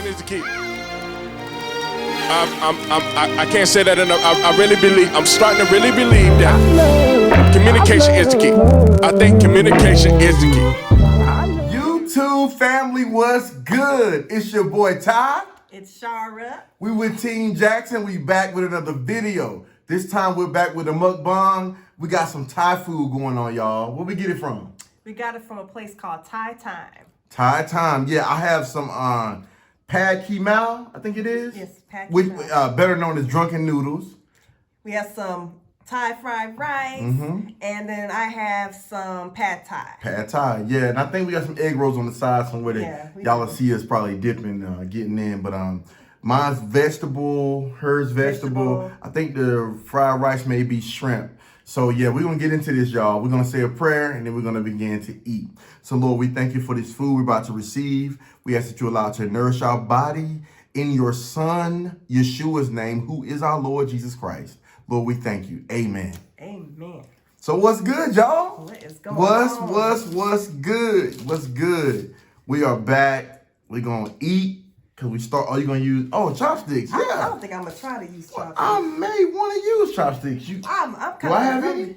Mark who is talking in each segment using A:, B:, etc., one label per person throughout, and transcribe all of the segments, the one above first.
A: is the key. I can't say that enough. I really believe, I'm starting to really believe that communication is the key. I think communication is the key.
B: YouTube family, what's good? It's your boy Ty.
C: It's Shara.
B: We with Team Jackson. We back with another video. This time we're back with a mukbang. We got some Thai food going on, y'all. Where we get it from?
C: We got it from a place called Storytime.
B: Storytime. Yeah, I have some pad ki mao, I think it is.
C: Yes, pad ki mao.
B: Better known as drunken noodles.
C: We have some Thai fried rice, and then I have some pad Thai.
B: Pad Thai, yeah. And I think we got some egg rolls on the side somewhere that y'all will see us probably dipping, getting in. But mine's vegetable, hers vegetable. I think the fried rice may be shrimp. So yeah, we're going to get into this, y'all. We're going to say a prayer, and then we're going to begin to eat. So Lord, we thank you for this food we're about to receive. We ask that you allow it to nourish our body in your Son, Yeshua's name, who is our Lord Jesus Christ. Lord, we thank you. Amen.
C: Amen.
B: So what's good, y'all?
C: What is going on?
B: What's good? What's good? We are back. We're going to eat. Because we start, you going to use, chopsticks. Yeah.
C: I don't think I'm going to try to use chopsticks.
B: I may want to use chopsticks.
C: I'm kind
B: do I have any?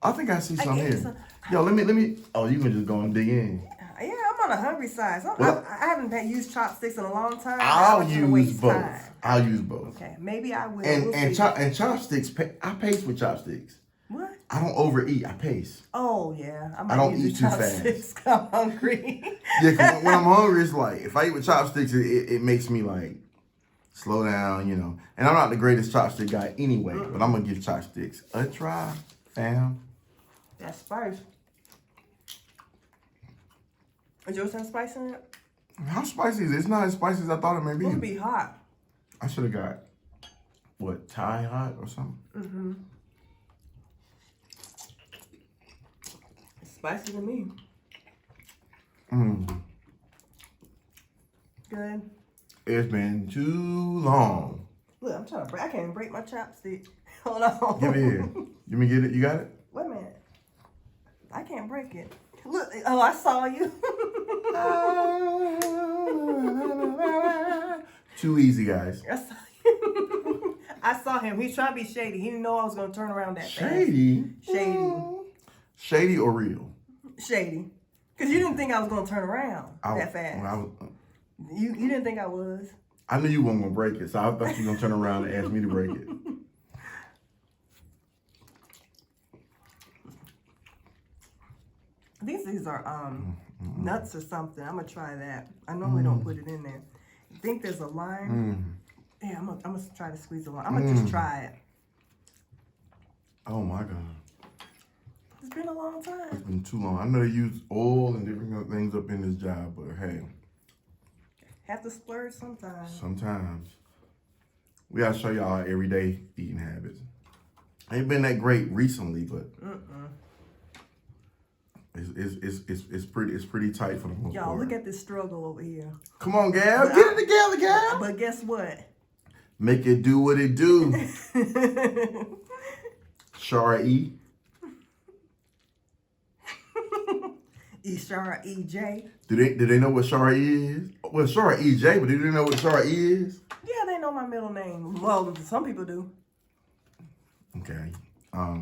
B: I think I see some here. Yo, let me, oh, you can just go and dig in.
C: Yeah, I'm on a hungry side. So
B: well,
C: I haven't used chopsticks in a long time.
B: I'll use both. I'll use both.
C: Okay, maybe I will.
B: And chopsticks, I pace with chopsticks.
C: What?
B: I don't overeat. I pace.
C: Oh, yeah.
B: I don't eat too fast.
C: I'm hungry.
B: Yeah, because when I'm hungry, it's like, if I eat with chopsticks, it makes me like, slow down, you know. And I'm not the greatest chopstick guy anyway, but I'm going to give chopsticks a try, fam.
C: That's spice. Is yours have spice in it?
B: How spicy is it? It's not as spicy as I thought it may be.
C: It's going to be hot.
B: I should have got, what, Thai hot or something?
C: Mm-hmm. It's spicy to me. Good.
B: It's been too long.
C: Look, I'm trying to break. I can't even break my chopstick. Hold on.
B: Give it here. Let me get it. You got it?
C: Wait a minute. I can't break it. Look. Oh, I saw you.
B: Too easy, guys.
C: I saw him. He's trying to be shady. He didn't know I was going to turn around that
B: shady?
C: fast. Shady.
B: Shady or real?
C: Shady. Because you didn't think I was going to turn around that fast. You didn't think I was.
B: I knew you weren't going to break it, so I thought you were going to turn around and ask me to break it.
C: These are nuts or something. I'm going to try that. I normally don't put it in there. I think there's a lime. Yeah, I'm going to try to squeeze a lime. I'm going to just try it.
B: Oh, my God.
C: It's been a long time.
B: It's been too long. I know they use oil and different things up in this job, but hey.
C: Have to splurge sometimes.
B: Sometimes. We got to show y'all everyday eating habits. Ain't been that great recently, but it's pretty tight for the most part.
C: Y'all, look at this struggle over here.
B: Come on, Gal. Get it together, Gal.
C: But guess what?
B: Make it do what it do. Shara E.
C: Shara EJ.
B: Do they know what Shara E is? Well, Shara EJ, but do they know what Shara E is?
C: Yeah, they know my middle name. Well, some people do.
B: Okay. I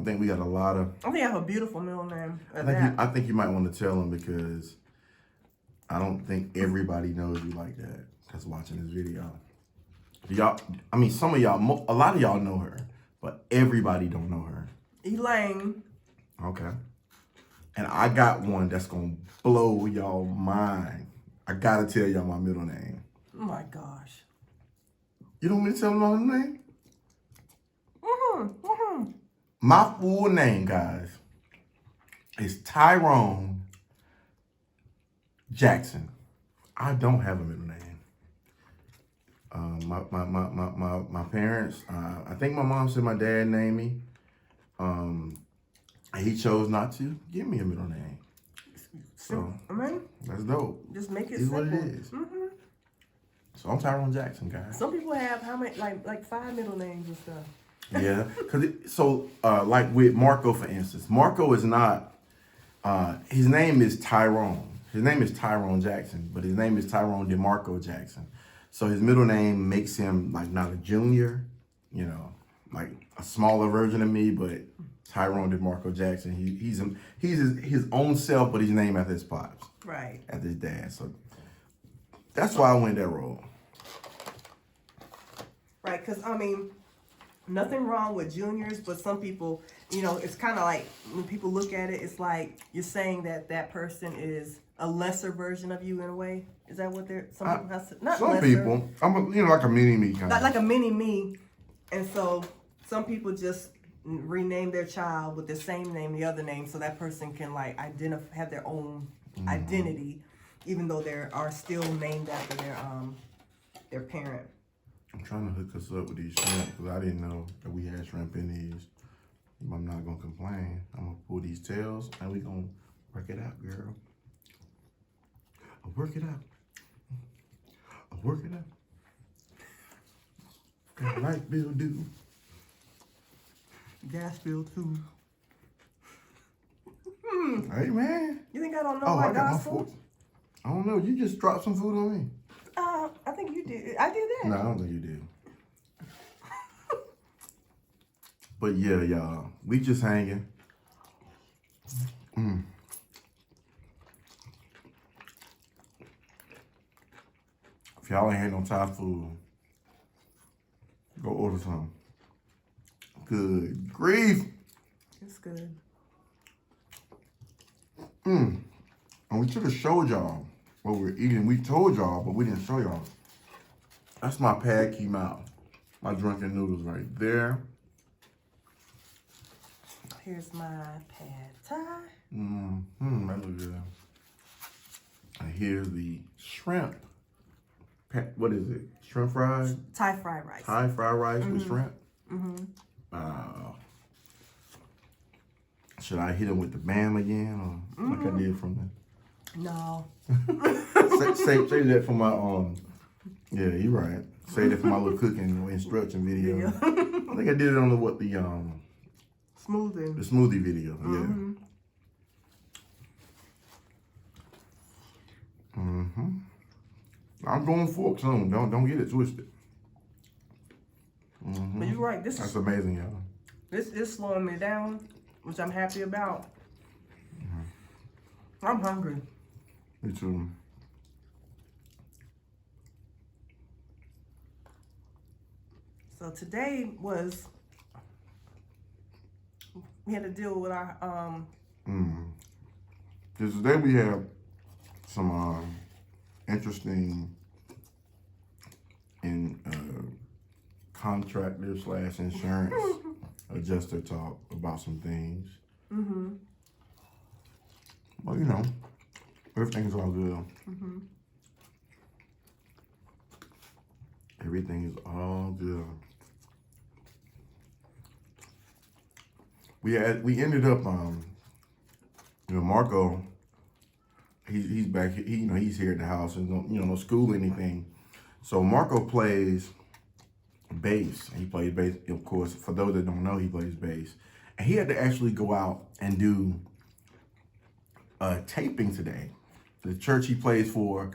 B: think we got a lot of.
C: I think I have a beautiful middle name.
B: I think you might want to tell them because I don't think everybody knows you like that that's watching this video. Y'all, I mean, some of y'all, a lot of y'all know her, but everybody don't know her.
C: Elaine.
B: Okay. And I got one that's going to blow y'all mind. I got to tell y'all my middle name.
C: Oh, my gosh.
B: You don't want me to tell them my middle name? My full name, guys, is Tyrone Jackson. I don't have a middle name. My parents, I think my mom said my dad named me. He chose not to give me a middle name. So, that's dope.
C: Just make it
B: simple.
C: It's
B: what it is. So I'm Tyrone Jackson, guys.
C: Some people have how many, like 5 middle names and stuff.
B: Yeah, because like with Marco, for instance, Marco is not, his name is Tyrone. his name is Tyrone Jackson, but his name is Tyrone DeMarco Jackson. So his middle name makes him like not a junior, you know, like a smaller version of me, but Tyrone DeMarco Jackson. He's his own self, but he's named after his pops.
C: Right.
B: After his dad. So that's why I went that road.
C: Right, because, I mean, nothing wrong with juniors, but some people, you know, it's kind of like when people look at it, it's like you're saying that person is a lesser version of you in a way. Is that what they're, some people have to, not
B: some
C: lesser.
B: People, like a mini me kind of.
C: Like a mini me. And so some people just rename their child with the same name, the other name, so that person can like have their own identity, even though they are still named after their parent.
B: I'm trying to hook us up with these shrimp because I didn't know that we had shrimp in these. I'm not gonna complain. I'm gonna pull these tails and we gonna work it out, girl. I'll work it out. I'll work it out. Got light bill due.
C: Gas bill too.
B: Hey man.
C: You think I don't know
B: Oh,
C: my
B: I got my
C: gospel?
B: fork. I don't know. You just dropped some food on me.
C: I think you did. I did that.
B: No, I don't think you did. But yeah, y'all, we just hanging. If y'all ain't had no Thai food, go order some. Good grief.
C: It's good.
B: And we should have showed y'all what we're eating. We told y'all, but we didn't show y'all. That's my pad key mouth. My drunken noodles right there.
C: Here's my pad thai.
B: That looks good. And here's the shrimp. What is it? Shrimp fried?
C: Thai fried rice.
B: Thai fried rice with shrimp? Should I hit him with the bam again? Or like I did from the...
C: No.
B: Save that for my yeah, you're right. Save that for my little cooking instruction video. I think I did it on the
C: Smoothie.
B: the smoothie video. I'm going fork soon. Don't get it twisted.
C: But you're right.
B: That's amazing, y'all.
C: This is slowing me down, which I'm happy about. I'm hungry.
B: Me too.
C: So today we had to deal with our
B: Today we have some interesting contractor / insurance adjuster talk about some things. Well, you know, everything's all good. Everything is all good. We ended up Marco, he's back. He's here at the house and no school or anything. So Marco plays bass. He plays bass, of course. For those that don't know, he plays bass. And he had to actually go out and do a taping today. The church he plays for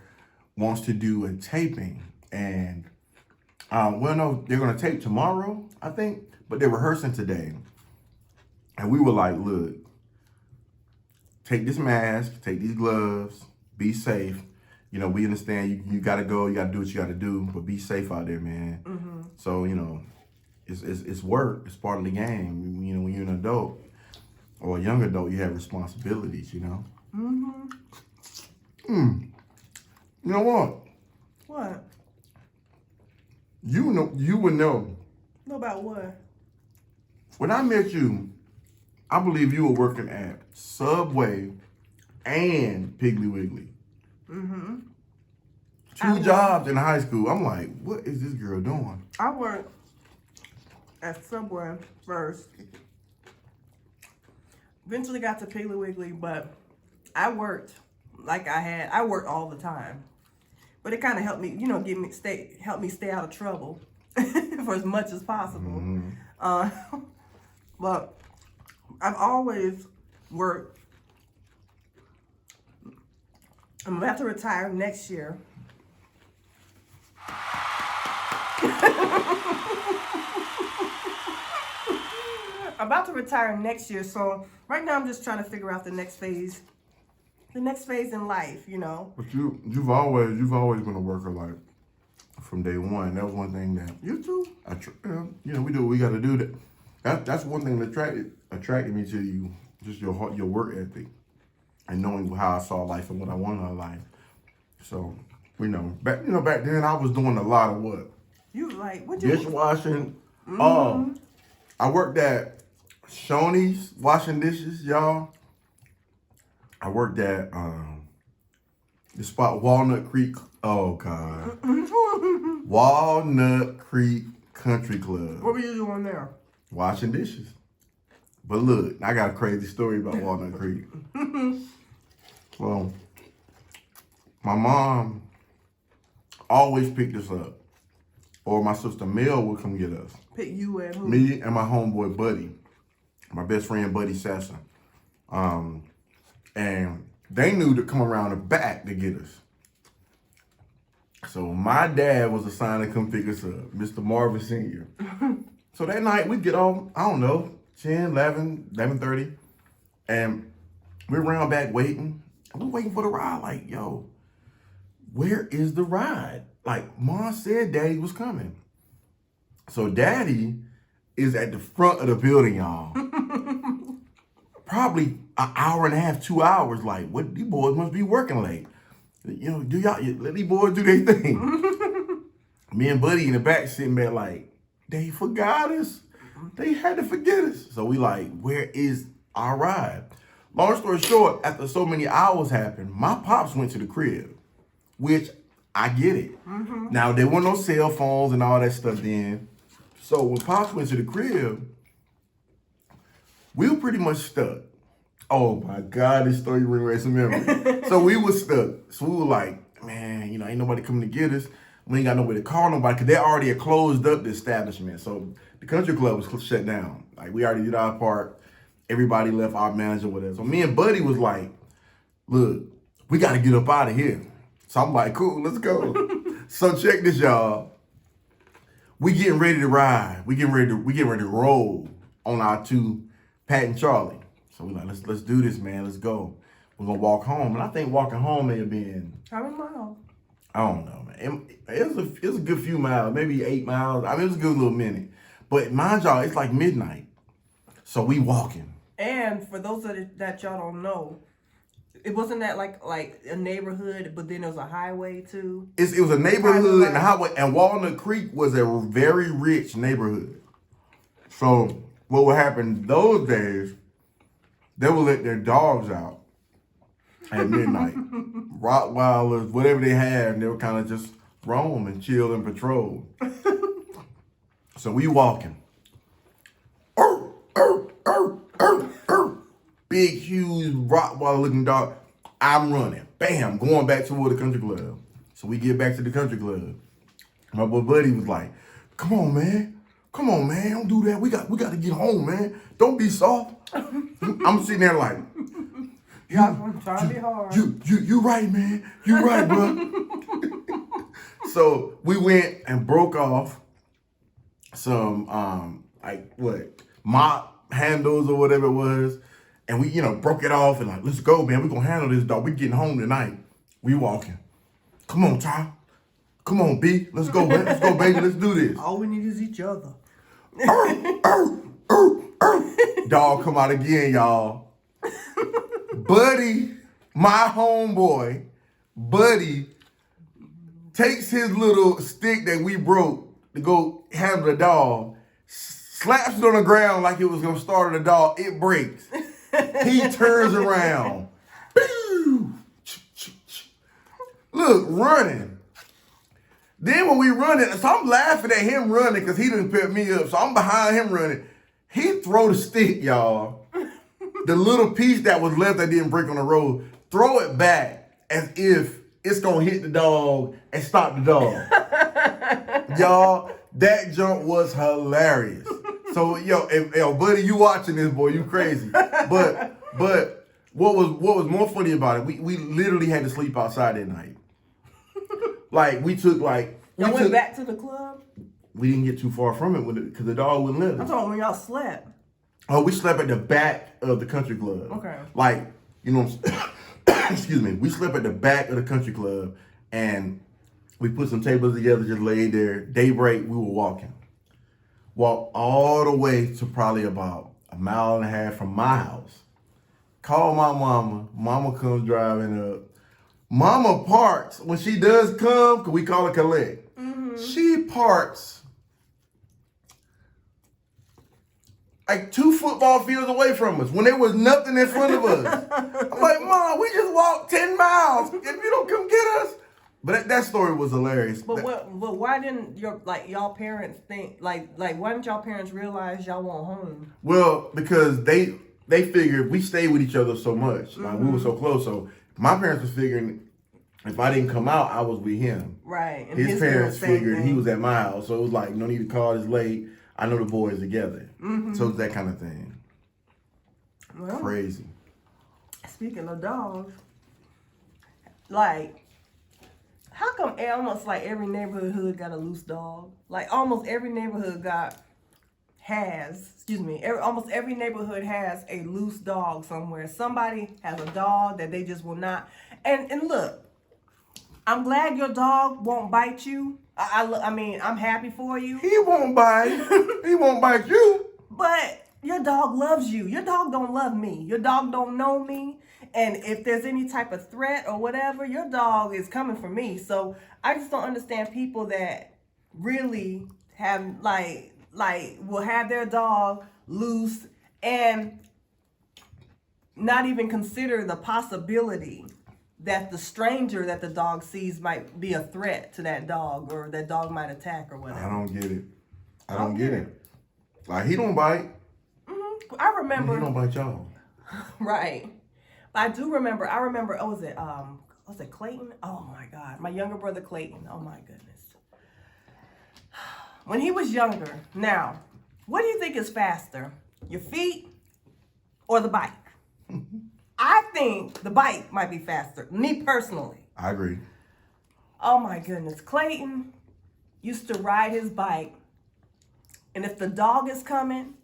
B: wants to do a taping, and no, they're gonna tape tomorrow, I think, but they're rehearsing today. And we were like, look, take this mask, take these gloves, be safe. We understand you gotta go, you gotta do what you gotta do, but be safe out there, man. So, it's work, it's part of the game. When you're an adult or a young adult, you have responsibilities, You know what?
C: What?
B: You would know.
C: Know about what?
B: When I met you, I believe you were working at Subway and Piggly Wiggly. Two jobs in high school. I'm like, what is this girl doing?
C: I worked at Subway first. Eventually got to Piggly Wiggly, but I worked I worked all the time. But it kind of helped me, help me stay out of trouble for as much as possible. But I've always worked I'm about to retire next year. I'm about to retire next year, so right now I'm just trying to figure out the next phase in life, you know.
B: But you've always been a worker, like from day one. That was one thing that
C: You too.
B: we do what we got to do. That's one thing that attracted me to you, just your work ethic, and knowing how I saw life and what I wanted out of life. So back then I was doing a lot of what
C: You like what you
B: dishwashing. I worked at Shoney's washing dishes, y'all. I worked at the spot Walnut Creek. Oh God, Walnut Creek Country Club.
C: What were you doing there?
B: Washing dishes. But look, I got a crazy story about Walnut Creek. Well, my mom always picked us up, or my sister Mel would come get us.
C: Pick you and who?
B: Me and my homeboy Buddy, my best friend Buddy Sasson. And they knew to come around the back to get us. So my dad was assigned to come pick us up, Mr. Marvin Sr. So that night we get off, I don't know, 10, 11, 11:30. And we're around back waiting. And we're waiting for the ride like, yo, where is the ride? Like, Mom said Daddy was coming. So Daddy is at the front of the building, y'all. Probably an hour and a half, 2 hours. Like, what? These boys must be working late. Do y'all let these boys do their thing? Me and Buddy in the back sitting there like, they forgot us. They had to forget us. So we like, where is our ride? Long story short, after so many hours happened, my pops went to the crib, which I get it. Now, there were no cell phones and all that stuff then. So when Pops went to the crib, we were pretty much stuck. Oh my God, this story brings some memory. So we were stuck. So we were like, man, ain't nobody coming to get us. We ain't got nobody to call nobody because they already had closed up the establishment. So the country club was shut down. Like, we already did our part. Everybody left, our manager, whatever. So me and Buddy was like, look, we got to get up out of here. So I'm like, cool, let's go. So check this, y'all. We getting ready to ride. We getting ready to roll on our two, Pat and Charlie. So we like, let's do this, man. Let's go. We're gonna walk home. And I think walking home may have been,
C: how many miles?
B: I don't know, man. It was a good few miles, maybe 8 miles. I mean, it was a good little minute. But mind y'all, it's like midnight. So we walking. And
C: for those that y'all don't know, it wasn't that like a neighborhood, but then there was a highway too.
B: It was a neighborhood and a highway, and Walnut Creek was a very rich neighborhood. So what would happen those days, they would let their dogs out at midnight. Rottweilers, whatever they had, and they would kind of just roam and chill and patrol. So we walking. Big, huge Rottweiler looking dog. I'm running. Bam, going back toward the country club. So we get back to the country club. My boy Buddy was like, come on, man. Don't do that. We got to get home, man. Don't be soft. I'm sitting there like,
C: I'm trying to be hard.
B: You right, man. You right, bro. So we went and broke off some mop handles or whatever it was. And we, broke it off and like, let's go, man. We're going to handle this, dog. We getting home tonight. We walking. Come on, Ty. Come on, B. Let's go, man. Let's go, baby. Let's do this.
C: All we need is each other.
B: Dog come out again, y'all. Buddy, my homeboy, Buddy, takes his little stick that we broke to go handle the dog, slaps it on the ground like it was going to start the dog. It breaks. He turns around. Look, running. Then when we running, so I'm laughing at him running because he didn't pick me up. So I'm behind him running. He throw the stick, y'all. The little piece that was left that didn't break on the road, throw it back as if it's going to hit the dog and stop the dog. Y'all, that jump was hilarious. So, yo, Buddy, you watching this, boy, you crazy. But what was more funny about it, we literally had to sleep outside that night. Like we took like
C: Y'all went back to the club?
B: We didn't get too far from it because the dog wouldn't let us.
C: I'm talking when y'all slept.
B: Oh, we slept at the back of the country club.
C: Okay.
B: Like, you know, excuse me. We slept at the back of the country club, and we put some tables together, just laid there. Daybreak, we were walking. Walked all the way to probably about a mile and a half from my house. Call my mama. Mama comes driving up. Mama parks when she does come, because we call her collect. Mm-hmm. She parks like 2 football fields away from us when there was nothing in front of us. I'm like, Mom, we just walked 10 miles. If you don't come get us. But that story was hilarious.
C: But why didn't y'all parents think why didn't y'all parents realize y'all weren't home?
B: Well, because they figured we stayed with each other so much. Like we were so close. So my parents was figuring if I didn't come out, I was with him.
C: Right. And
B: his parents figured he was at my house. So it was like, no need to call, it's late. I know the boys together. Mm-hmm. So it's that kind of thing. Well, crazy.
C: Speaking of dogs, like, how come almost like every neighborhood got a loose dog? Like almost every neighborhood almost every neighborhood has a loose dog somewhere. Somebody has a dog that they just will not. And look, I'm glad your dog won't bite you. I mean, I'm happy for you.
B: He won't bite. He won't bite you.
C: But your dog loves you. Your dog don't love me. Your dog don't know me. And if there's any type of threat or whatever, your dog is coming for me. So I just don't understand people that really have will have their dog loose and not even consider the possibility that the stranger that the dog sees might be a threat to that dog or that dog might attack or whatever.
B: I don't get it. I don't get it. Like, he don't bite.
C: Mm-hmm. I remember.
B: He don't bite y'all.
C: Right. I remember, was it Clayton? Oh my God. My younger brother Clayton. Oh my goodness. When he was younger. Now, what do you think is faster? Your feet or the bike? I think the bike might be faster. Me personally.
B: I agree.
C: Oh my goodness. Clayton used to ride his bike, and if the dog is coming,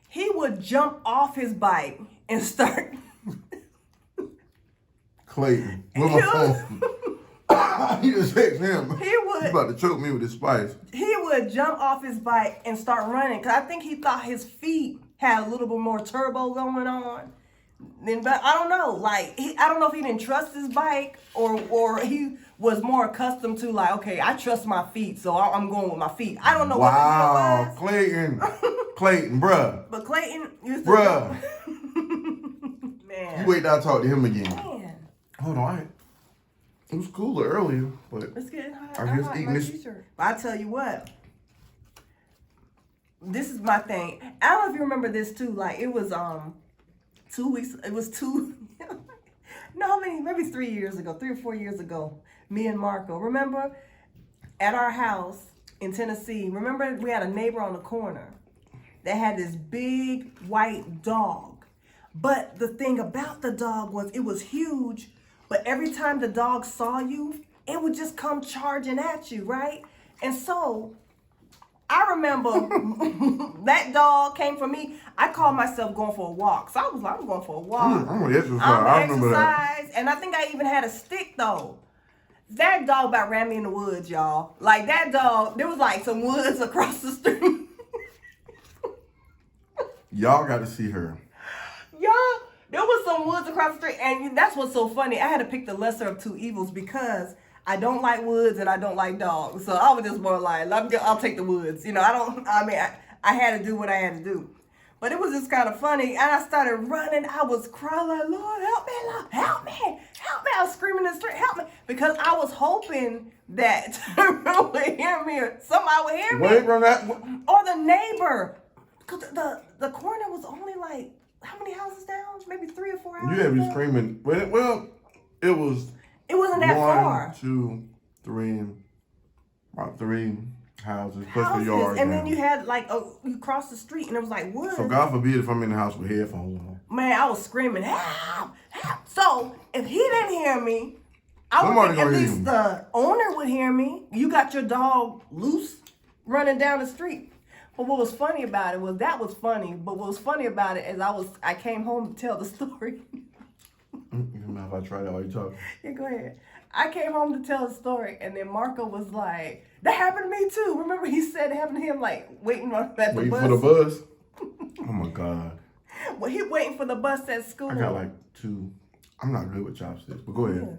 C: he would jump off his bike and start.
B: Clayton, where my phone? You just text him.
C: He would.
B: He's about to choke me with his spice.
C: He would jump off his bike and start running, because I think he thought his feet had a little bit more turbo going on. But I don't know. Like, I don't know if he didn't trust his bike or he was more accustomed to, like, okay, I trust my feet, so I'm going with my feet. I don't know what the deal was.
B: Clayton. Clayton, bruh.
C: But Clayton used to...
B: Bruh.
C: Man.
B: You wait till I talk to him again.
C: Man.
B: Hold on. It was cooler earlier, but...
C: It's getting hot.
B: I'm just eating this...
C: T-shirt. But I tell you what. This is my thing. I don't know if you remember this, too. Like, it was... 2 weeks, it was maybe 3 years ago, 3 or 4 years ago, me and Marco, remember at our house in Tennessee, remember we had a neighbor on the corner that had this big white dog. But the thing about the dog was it was huge, but every time the dog saw you, it would just come charging at you, right? And so I remember that dog came for me. I called myself going for a walk. So I was like, I'm going for a walk.
B: I'm going to exercise. I remember that.
C: And I think I even had a stick, though. That dog about ran me in the woods, y'all. Like, that dog, there was like some woods across the street.
B: Y'all got to see her.
C: Y'all, there was some woods across the street. And that's what's so funny. I had to pick the lesser of two evils because I don't like woods and I don't like dogs. So I was just more like, I'll take the woods. You know, I had to do what I had to do. But it was just kind of funny. And I started running. I was crying like, Lord, help me, Lord, help me, help me. I was screaming in the street, help me. Because I was hoping that Tyrone would hear me or somebody would hear me.
B: Wait, run that.
C: Or the neighbor. Because the corner was only like, how many houses down? Maybe 3 or 4 houses
B: You had me
C: down?
B: screaming. Well, it was...
C: It wasn't that far.
B: 1, 2, 3, about 3 houses plus the yard.
C: And then you had like you crossed the street and it was like woods.
B: So God forbid if I'm in the house with headphones on.
C: Man, I was screaming, help, help. So if he didn't hear me, I would think at least the owner would hear me. You got your dog loose running down the street. But what was funny about it was that was funny. But what was funny about it is I came home to tell the story.
B: You know if I try that while you talking.
C: Yeah, go ahead. I came home to tell the story, and then Marco was like, "That happened to me too." Remember, he said it happened to him, like waiting at the bus.
B: Waiting for the bus. Oh my God.
C: Well, he waiting for the bus at school.
B: I got like 2. I'm not good with chopsticks, but go ahead. Yeah.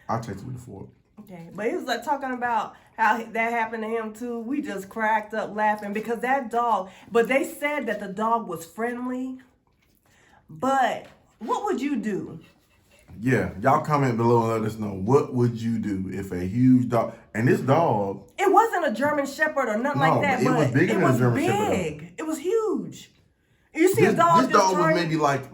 B: I'll taste it with a fork.
C: Okay, but he was like talking about how that happened to him too. We just cracked up laughing because that dog. But they said that the dog was friendly. But what would you do?
B: Yeah, y'all comment below and let us know, what would you do if a huge dog, and this dog.
C: It wasn't a German Shepherd or nothing like that,
B: but it was bigger than a German Shepherd.
C: It was huge. You see a dog.
B: This dog was maybe like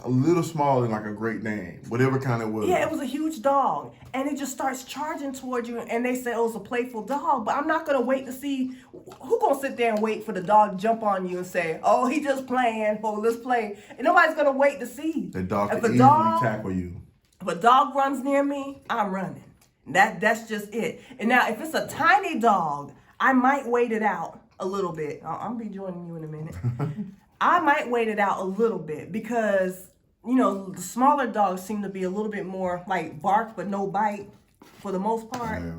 B: a little smaller than like a Great Dane, whatever kind it was.
C: Yeah, it was a huge dog, and it just starts charging towards you, and they say, "Oh, it's a playful dog." But I'm not gonna wait to see who gonna sit there and wait for the dog to jump on you and say, "Oh, he just playing. Oh, let's play." And nobody's gonna wait to see.
B: The dog can easily tackle you.
C: If a dog runs near me, I'm running. That's just it. And now, if it's a tiny dog, I might wait it out a little bit. I'll be joining you in a minute. I might wait it out a little bit because, you know, the smaller dogs seem to be a little bit more like bark but no bite for the most part. Yeah.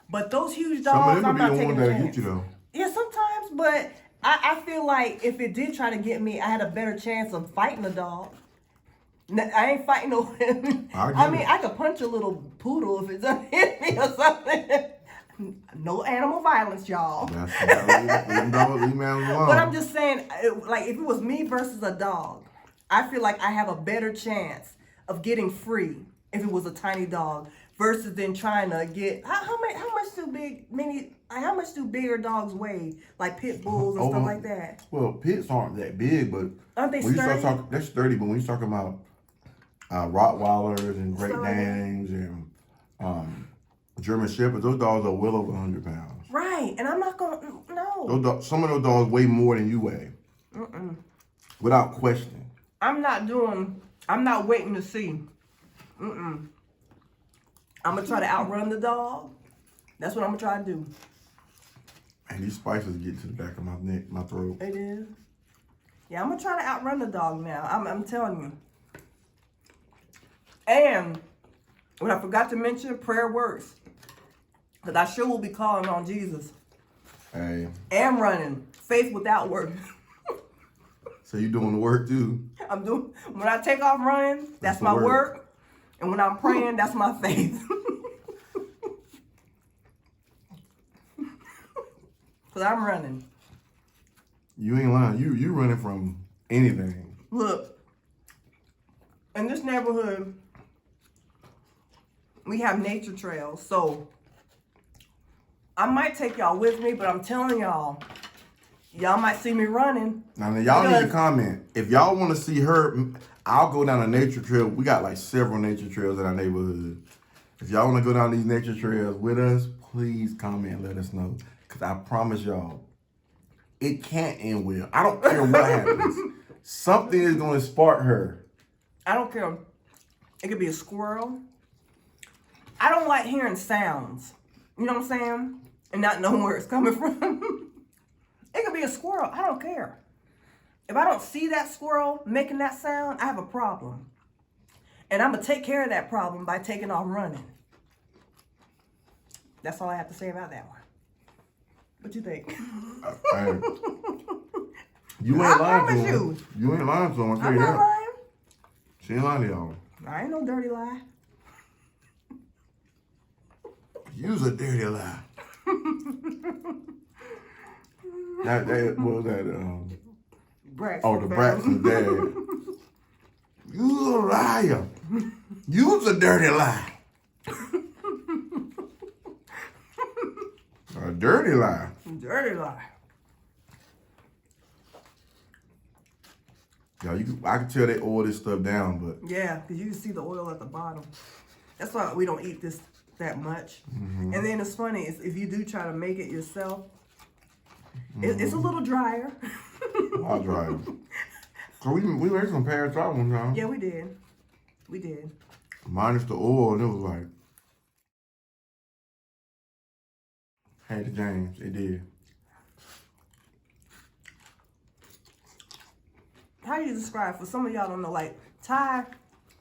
C: But those huge dogs, I'm not taking a chance. Get you, though. Yeah, sometimes, but I feel like if it did try to get me, I had a better chance of fighting the dog. I ain't fighting no. I mean, I could punch a little poodle if it doesn't hit me or something. No animal violence, y'all. But I'm just saying, like, if it was me versus a dog, I feel like I have a better chance of getting free if it was a tiny dog versus then trying to get. How much do bigger dogs weigh? Like pit bulls and stuff like that.
B: Well, pits aren't that big, but
C: aren't they sturdy?
B: They're sturdy, but when you talk about Rottweilers and Great Danes and German Shepherds, those dogs are well over 100 pounds.
C: Right, and I'm not gonna no.
B: Some of those dogs weigh more than you weigh. Without question.
C: I'm not waiting to see. I'm gonna try to outrun the dog. That's what I'm gonna try to do.
B: And these spices get to the back of my neck, my throat.
C: It is. Yeah, I'm gonna try to outrun the dog now. I'm telling you. And what I forgot to mention, prayer works. Because I sure will be calling on Jesus.
B: Hey.
C: And running. Faith without work.
B: So you doing the work too?
C: I'm doing. When I take off running, that's my work. And when I'm praying, that's my faith. Because I'm running.
B: You ain't lying. You running from anything.
C: Look. In this neighborhood, we have nature trails, so I might take y'all with me, but I'm telling y'all might see me running.
B: Now y'all need to comment. If y'all want to see her, I'll go down a nature trail. We got like several nature trails in our neighborhood. If y'all want to go down these nature trails with us, please comment and let us know. Because I promise y'all, it can't end well. I don't care what happens. Something is going to spark her.
C: I don't care. It could be a squirrel. I don't like hearing sounds. You know what I'm saying? And not knowing where it's coming from. It could be a squirrel. I don't care. If I don't see that squirrel making that sound, I have a problem. And I'm going to take care of that problem by taking off running. That's all I have to say about that one. What you think?
B: You ain't lying to him. You ain't lying to him.
C: I'm not lying.
B: She ain't lying to y'all.
C: I ain't no dirty lie.
B: You's a dirty lie. What was that?
C: Braxton.
B: The Braxton dad. You's a liar. You's a dirty lie. A dirty lie.
C: Dirty lie.
B: Yeah, I can tell they oil this stuff down, but
C: yeah, because you can see the oil at the bottom. That's why we don't eat this that much. And then it's funny is if you do try to make it yourself, it's a little drier.
B: A lot drier. So we made some pear trap one time.
C: Yeah, we did. We did.
B: Minus the oil, and it was like, hey, to James, it did.
C: How do you describe, for some of y'all don't know, like, Ty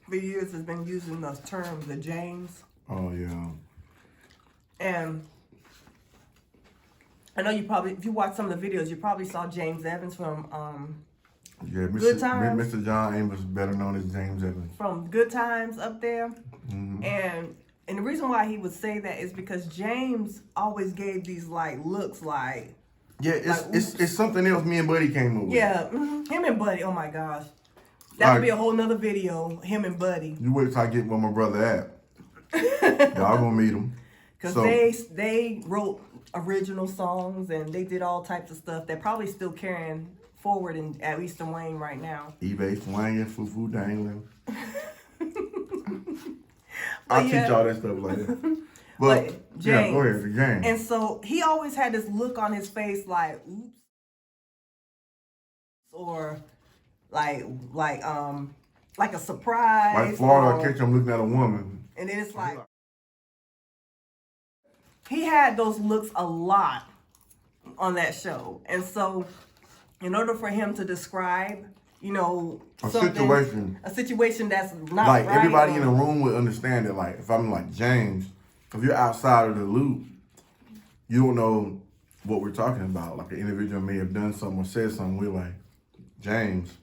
C: for years has been using the term the James.
B: Oh, yeah.
C: And I know you probably, if you watch some of the videos, you probably saw James Evans from
B: Yeah,
C: Good Times.
B: Mr. John Amos, better known as James Evans.
C: From Good Times up there.
B: Mm-hmm.
C: And the reason why he would say that is because James always gave these like looks like.
B: Yeah, it's something else me and Buddy came up with.
C: Yeah, him and Buddy, oh my gosh. That would be a whole nother video, him and Buddy.
B: You wait till I get where my brother at. Y'all gonna meet him.
C: Because they wrote original songs and they did all types of stuff that probably still carrying forward at Eastern Wayne right now.
B: eBay swinging, foo-foo dangling. I'll teach y'all that stuff later. But
C: James,
B: yeah, go ahead, the James.
C: And so he always had this look on his face like, oops. Or like a surprise.
B: Like Florida, catch him looking at a woman.
C: And then it's like, he had those looks a lot on that show. And so in order for him to describe, you know,
B: a situation
C: that's not
B: like
C: right,
B: everybody in the room would understand it. Like if I'm like James, if you're outside of the loop, you don't know what we're talking about. Like an individual may have done something or said something. We're like, James.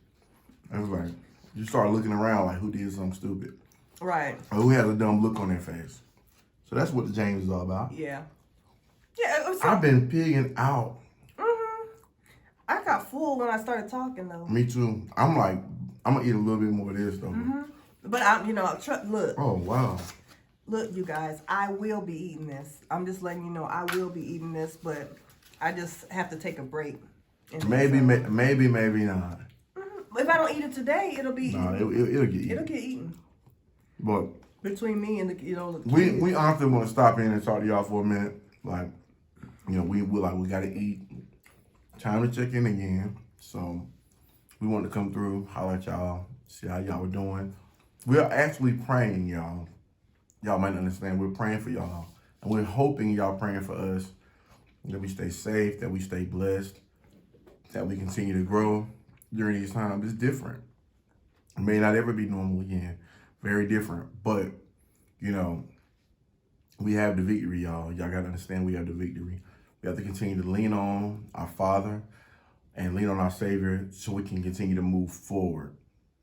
B: I was like, you start looking around like who did something stupid.
C: Right.
B: Or who has a dumb look on their face. So that's what the James is all about.
C: Yeah. Yeah.
B: I've been pigging out.
C: I got full when I started talking though.
B: Me too. I'm like, I'm gonna eat a little bit more of this though.
C: But I'm, look.
B: Oh wow.
C: Look, you guys, I will be eating this. I'm just letting you know I will be eating this, but I just have to take a break.
B: Maybe not.
C: If I don't eat it today, it'll be eaten.
B: It'll get eaten.
C: It'll get eaten.
B: But
C: between me and the
B: we honestly want to stop in and talk to y'all for a minute. Like, we gotta eat. Time to check in again. So we want to come through, holler at y'all, see how y'all were doing. We're actually praying, y'all. Y'all might understand. We're praying for y'all. And we're hoping y'all praying for us. That we stay safe, that we stay blessed, that we continue to grow during these times. It's different. It may not ever be normal again. Very different. But, we have the victory, y'all. Y'all got to understand we have the victory. We have to continue to lean on our Father and lean on our Savior so we can continue to move forward.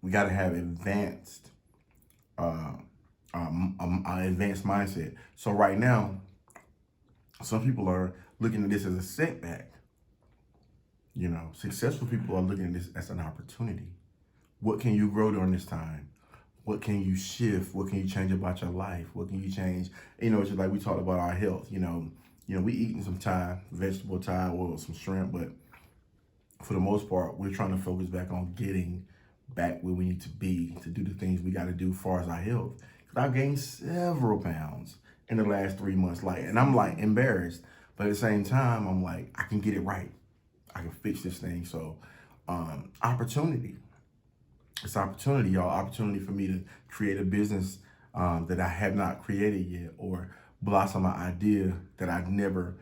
B: We got to have advanced mindset. So right now, some people are looking at this as a setback. Successful people are looking at this as an opportunity. What can you grow during this time? What can you shift? What can you change about your life? What can you change? It's just like we talked about our health. We eating some Thai, vegetable Thai oil, some shrimp, but for the most part, we're trying to focus back on getting back where we need to be to do the things we got to do as far as our health. Because I've gained several pounds in the last 3 months, and I'm embarrassed, but at the same time, I'm like, I can get it right. I can fix this thing. So, opportunity. It's opportunity, y'all. Opportunity for me to create a business that I have not created yet, or blossom an idea that I've never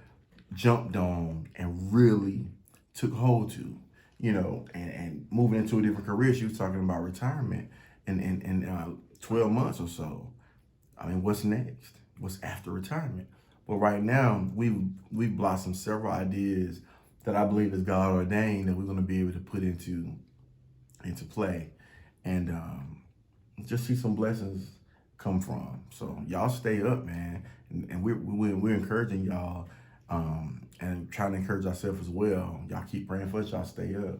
B: jumped on and really took hold to, and moving into a different career. She was talking about retirement in 12 months or so. I mean, what's next? What's after retirement? But right now, we've blossomed several ideas that I believe is God ordained that we're going to be able to put into play, and just see some blessings come from. So y'all stay up, man, and we're encouraging y'all, and trying to encourage ourselves as well. Y'all keep praying for us. Y'all stay up.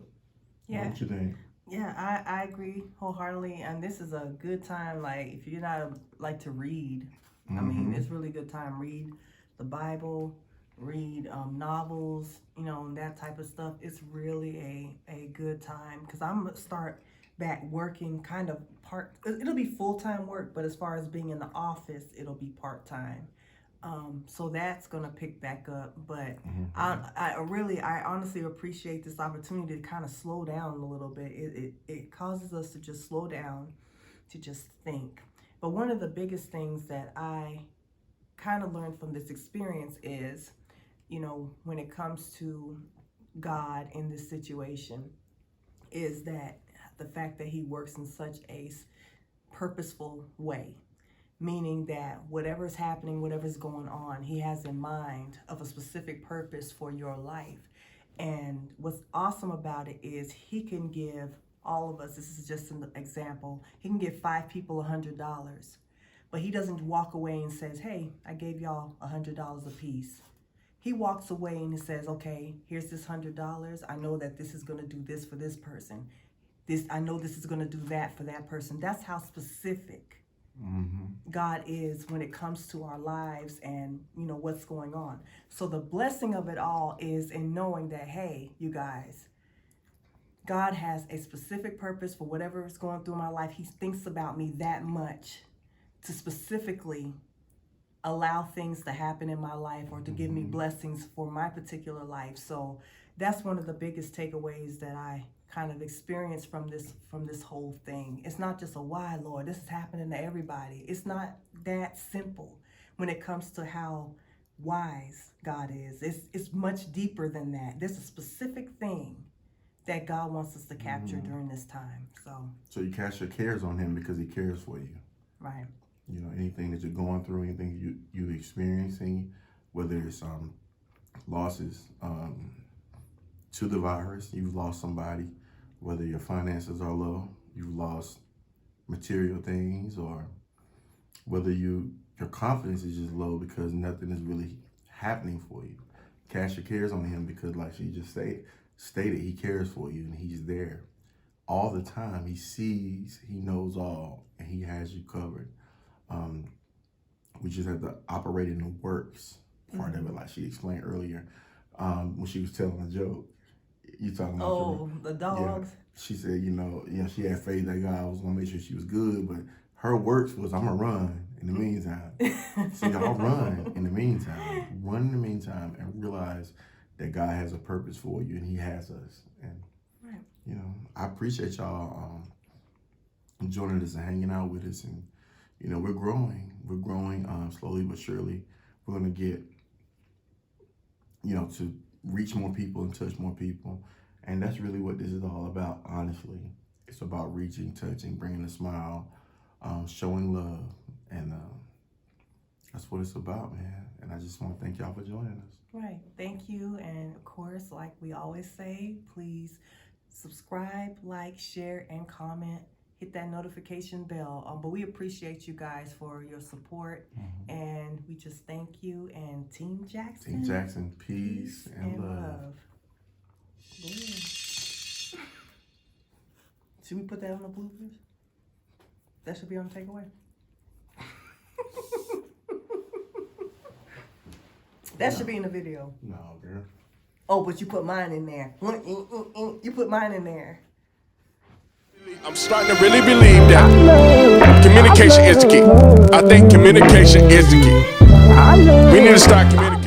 C: Yeah.
B: What you think?
C: Yeah, I agree wholeheartely, and this is a good time. Like, if you're not like to read, I mean, it's really a good time. Read the Bible, read novels, and that type of stuff. It's really a good time, because I'm gonna start back working kind of it'll be full-time work, but as far as being in the office, it'll be part-time. So that's gonna pick back up, but I honestly appreciate this opportunity to kind of slow down a little bit. It causes us to just slow down, to just think. But one of the biggest things that I kind of learned from this experience is, when it comes to God in this situation, is that the fact that he works in such a purposeful way, meaning that whatever's happening, whatever's going on, he has in mind of a specific purpose for your life. And what's awesome about it is he can give all of us, this is just an example, he can give 5 people $100, but he doesn't walk away and says, hey, I gave y'all $100 a piece. He walks away and he says, okay, here's this $100. I know that this is going to do this for this person. I know this is going to do that for that person. That's how specific God is when it comes to our lives and, what's going on. So the blessing of it all is in knowing that, hey, you guys, God has a specific purpose for whatever is going through my life. He thinks about me that much to specifically allow things to happen in my life or to give me blessings for my particular life. So that's one of the biggest takeaways that I kind of experienced from this whole thing. It's not just a why, Lord, this is happening to everybody. It's not that simple when it comes to how wise God is. It's much deeper than that. There's a specific thing that God wants us to capture during this time. So
B: you cast your cares on him because he cares for you.
C: Right.
B: Anything that you're going through, anything you're experiencing, whether it's losses to the virus, you've lost somebody, whether your finances are low, you've lost material things, or whether your confidence is just low because nothing is really happening for you. Cast your cares on him because, like she just stated, he cares for you and he's there all the time. He sees, he knows all, and he has you covered. We just have to operate in the works part of it, like she explained earlier when she was telling a joke. You talking about
C: the dogs?
B: Yeah. She said, she had faith that God was gonna make sure she was good, but her works was, I'm gonna run in the meantime. So y'all run in the meantime. Run in the meantime and realize that God has a purpose for you and he has us. And I appreciate y'all joining us and hanging out with us. And we're growing slowly but surely. We're gonna get to reach more people and touch more people. And that's really what this is all about, honestly. It's about reaching, touching, bringing a smile, showing love. And that's what it's about, man. And I just want to thank y'all for joining us.
C: Right. Thank you. And of course, like we always say, please subscribe, like, share, and comment. Hit that notification bell. But we appreciate you guys for your support. And we just thank you. And Team Jackson.
B: Team Jackson, peace and love.
C: Yeah. Should we put that on the bloopers? That should be on the takeaway. That should be in the video.
B: No, girl.
C: Oh, but you put mine in there. You put mine in there.
A: I'm starting to really believe that communication is the key. I think communication is the key. We need to start communicating.